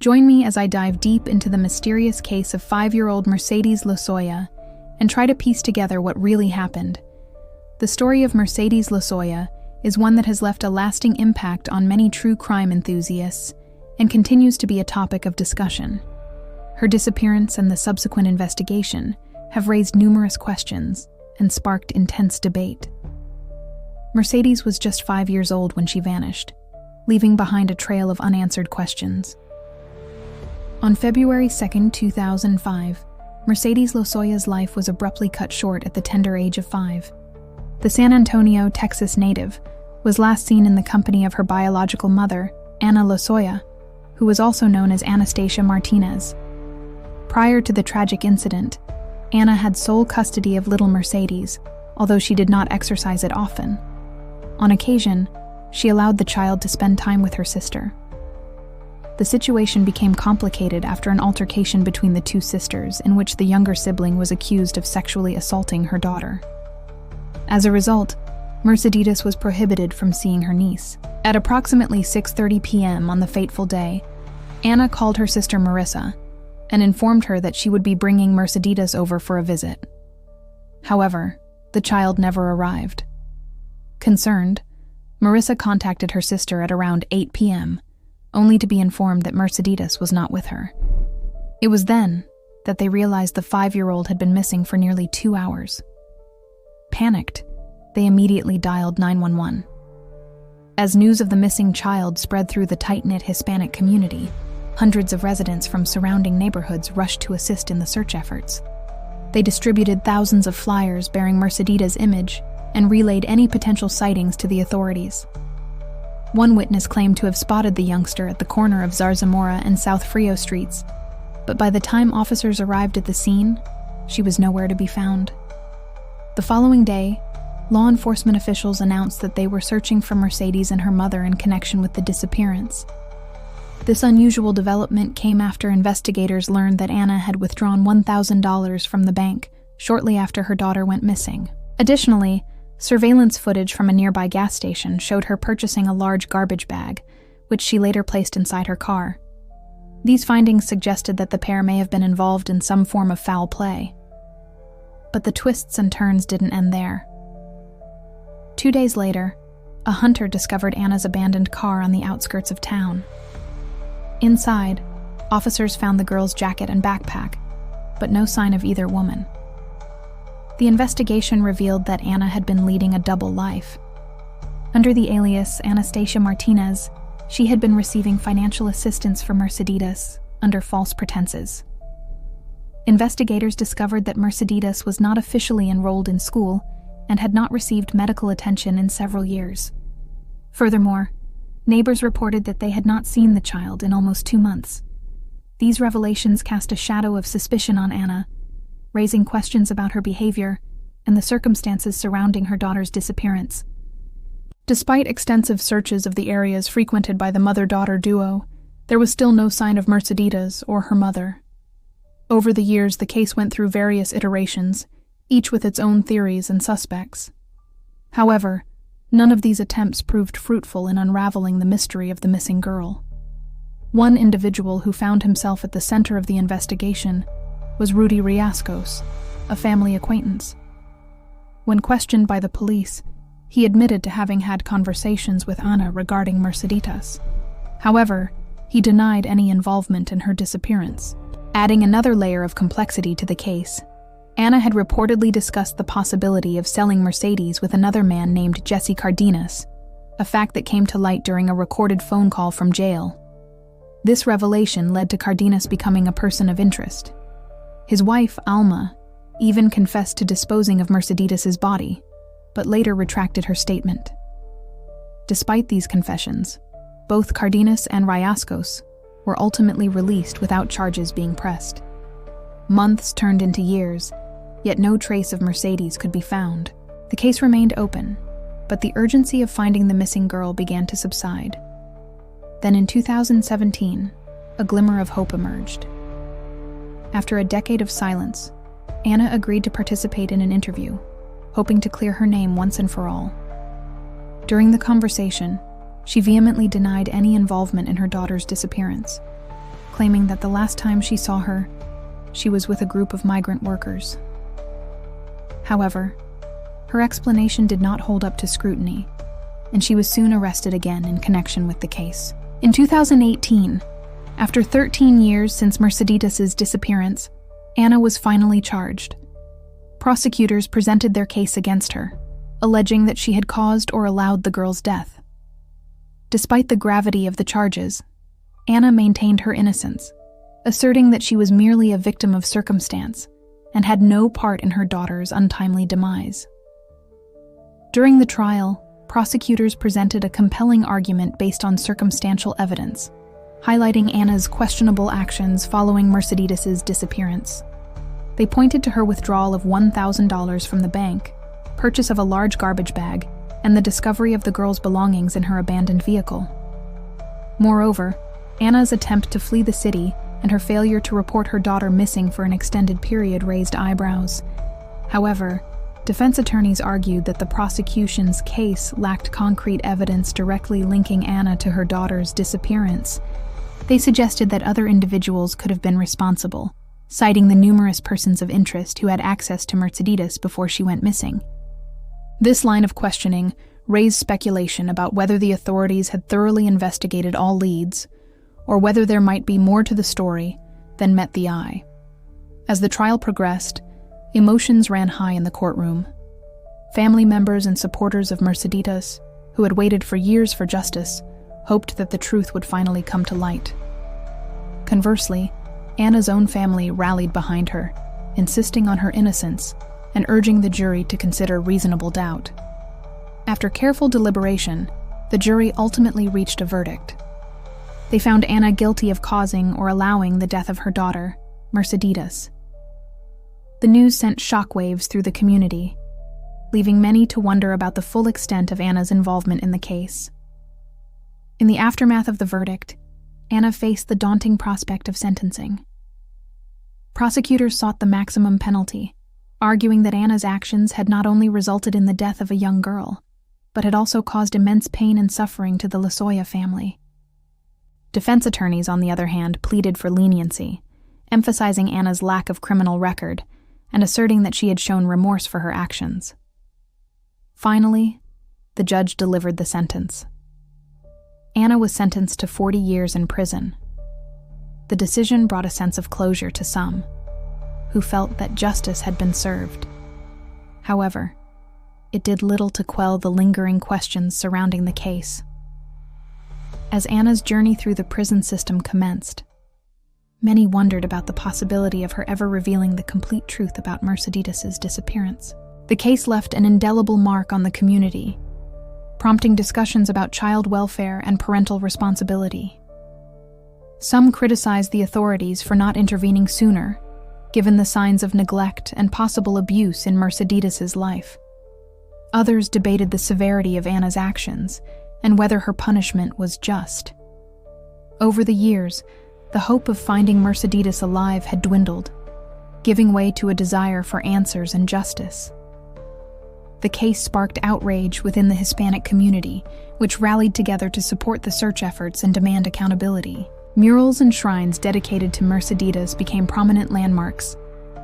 Join me as I dive deep into the mysterious case of 5-year-old Mersedes Losoya and try to piece together what really happened. The story of Mersedes Losoya is one that has left a lasting impact on many true crime enthusiasts and continues to be a topic of discussion. Her disappearance and the subsequent investigation have raised numerous questions and sparked intense debate. Mersedes was just 5 years old when she vanished, leaving behind a trail of unanswered questions. On February 2, 2005, Mersedes Losoya's life was abruptly cut short at the tender age of 5. The San Antonio, Texas native was last seen in the company of her biological mother, Ana Losoya, who was also known as Anastasia Martinez. Prior to the tragic incident, Ana had sole custody of little Mersedes, although she did not exercise it often. On occasion, she allowed the child to spend time with her sister. The situation became complicated after an altercation between the two sisters in which the younger sibling was accused of sexually assaulting her daughter. As a result, Mersedes was prohibited from seeing her niece. At approximately 6:30 p.m. on the fateful day, Ana called her sister Marissa and informed her that she would be bringing Mersedes over for a visit. However, the child never arrived. Concerned, Marissa contacted her sister at around 8 p.m., only to be informed that Mersedes was not with her. It was then that they realized the 5-year-old had been missing for nearly 2 hours. Panicked, they immediately dialed 911. As news of the missing child spread through the tight-knit Hispanic community, hundreds of residents from surrounding neighborhoods rushed to assist in the search efforts. They distributed thousands of flyers bearing Mercedes' image and relayed any potential sightings to the authorities. One witness claimed to have spotted the youngster at the corner of Zarzamora and South Frio streets, but by the time officers arrived at the scene, she was nowhere to be found. The following day, law enforcement officials announced that they were searching for Mersedes and her mother in connection with the disappearance. This unusual development came after investigators learned that Ana had withdrawn $1,000 from the bank shortly after her daughter went missing. Additionally, surveillance footage from a nearby gas station showed her purchasing a large garbage bag, which she later placed inside her car. These findings suggested that the pair may have been involved in some form of foul play. But the twists and turns didn't end there. 2 days later, a hunter discovered Ana's abandoned car on the outskirts of town. Inside, officers found the girl's jacket and backpack, but no sign of either woman. The investigation revealed that Ana had been leading a double life. Under the alias Anastasia Martinez, she had been receiving financial assistance from Mersedes under false pretenses. Investigators discovered that Mersedes was not officially enrolled in school and had not received medical attention in several years. Furthermore, neighbors reported that they had not seen the child in almost 2 months. These revelations cast a shadow of suspicion on Ana, raising questions about her behavior and the circumstances surrounding her daughter's disappearance. Despite extensive searches of the areas frequented by the mother-daughter duo, there was still no sign of Mersedes or her mother. Over the years, the case went through various iterations, each with its own theories and suspects. However, none of these attempts proved fruitful in unraveling the mystery of the missing girl. One individual who found himself at the center of the investigation was Rudy Riascos, a family acquaintance. When questioned by the police, he admitted to having had conversations with Ana regarding Mersedes. However, he denied any involvement in her disappearance. Adding another layer of complexity to the case, Ana had reportedly discussed the possibility of selling Mersedes with another man named Jesse Cardenas, a fact that came to light during a recorded phone call from jail. This revelation led to Cardenas becoming a person of interest. His wife, Alma, even confessed to disposing of Mercedes' body, but later retracted her statement. Despite these confessions, both Cardenas and Riascos were ultimately released without charges being pressed. Months turned into years, yet no trace of Mersedes could be found. The case remained open, but the urgency of finding the missing girl began to subside. Then in 2017, a glimmer of hope emerged. After a decade of silence, Ana agreed to participate in an interview, hoping to clear her name once and for all. During the conversation, she vehemently denied any involvement in her daughter's disappearance, claiming that the last time she saw her, she was with a group of migrant workers. However, her explanation did not hold up to scrutiny, and she was soon arrested again in connection with the case. In 2018, after 13 years since Mercedes' disappearance, Anna was finally charged. Prosecutors presented their case against her, alleging that she had caused or allowed the girl's death. Despite the gravity of the charges, Anna maintained her innocence, asserting that she was merely a victim of circumstance and had no part in her daughter's untimely demise. During the trial, prosecutors presented a compelling argument based on circumstantial evidence, highlighting Anna's questionable actions following Mercedes' disappearance. They pointed to her withdrawal of $1,000 from the bank, purchase of a large garbage bag, and the discovery of the girl's belongings in her abandoned vehicle. Moreover, Anna's attempt to flee the city and her failure to report her daughter missing for an extended period raised eyebrows. However, defense attorneys argued that the prosecution's case lacked concrete evidence directly linking Anna to her daughter's disappearance. They suggested that other individuals could have been responsible, citing the numerous persons of interest who had access to Mercedes before she went missing. This line of questioning raised speculation about whether the authorities had thoroughly investigated all leads, or whether there might be more to the story than met the eye. As the trial progressed, emotions ran high in the courtroom. Family members and supporters of Mercedes, who had waited for years for justice, hoped that the truth would finally come to light. Conversely, Anna's own family rallied behind her, insisting on her innocence and urging the jury to consider reasonable doubt. After careful deliberation, the jury ultimately reached a verdict. They found Anna guilty of causing or allowing the death of her daughter, Mercedes. The news sent shockwaves through the community, leaving many to wonder about the full extent of Anna's involvement in the case. In the aftermath of the verdict, Anna faced the daunting prospect of sentencing. Prosecutors sought the maximum penalty, arguing that Anna's actions had not only resulted in the death of a young girl, but had also caused immense pain and suffering to the Losoya family. Defense attorneys, on the other hand, pleaded for leniency, emphasizing Anna's lack of criminal record and asserting that she had shown remorse for her actions. Finally, the judge delivered the sentence. Anna was sentenced to 40 years in prison. The decision brought a sense of closure to some, who felt that justice had been served. However, it did little to quell the lingering questions surrounding the case. As Anna's journey through the prison system commenced, many wondered about the possibility of her ever revealing the complete truth about Mercedes' disappearance. The case left an indelible mark on the community, prompting discussions about child welfare and parental responsibility. Some criticized the authorities for not intervening sooner, given the signs of neglect and possible abuse in Mercedes' life. Others debated the severity of Anna's actions and whether her punishment was just. Over the years, the hope of finding Mercedes alive had dwindled, giving way to a desire for answers and justice. The case sparked outrage within the Hispanic community, which rallied together to support the search efforts and demand accountability. Murals and shrines dedicated to Mercedes became prominent landmarks,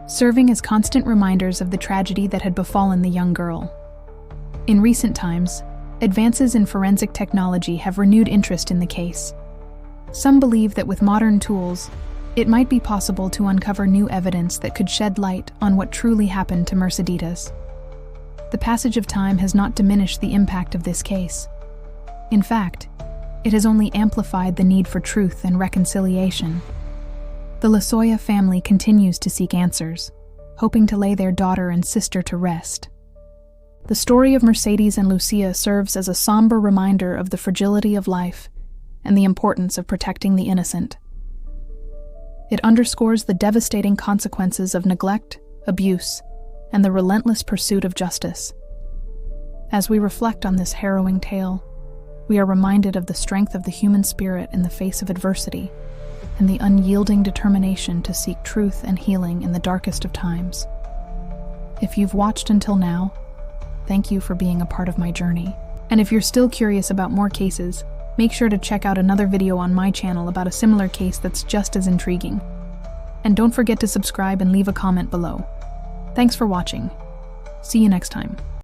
serving as constant reminders of the tragedy that had befallen the young girl. In recent times, advances in forensic technology have renewed interest in the case. Some believe that with modern tools, it might be possible to uncover new evidence that could shed light on what truly happened to Mercedes. The passage of time has not diminished the impact of this case. In fact, it has only amplified the need for truth and reconciliation. The Losoya family continues to seek answers, hoping to lay their daughter and sister to rest. The story of Mercedes and Lucia serves as a somber reminder of the fragility of life and the importance of protecting the innocent. It underscores the devastating consequences of neglect, abuse, and the relentless pursuit of justice. As we reflect on this harrowing tale, we are reminded of the strength of the human spirit in the face of adversity and the unyielding determination to seek truth and healing in the darkest of times. If you've watched until now, thank you for being a part of my journey. And if you're still curious about more cases, make sure to check out another video on my channel about a similar case that's just as intriguing. And don't forget to subscribe and leave a comment below. Thanks for watching. See you next time.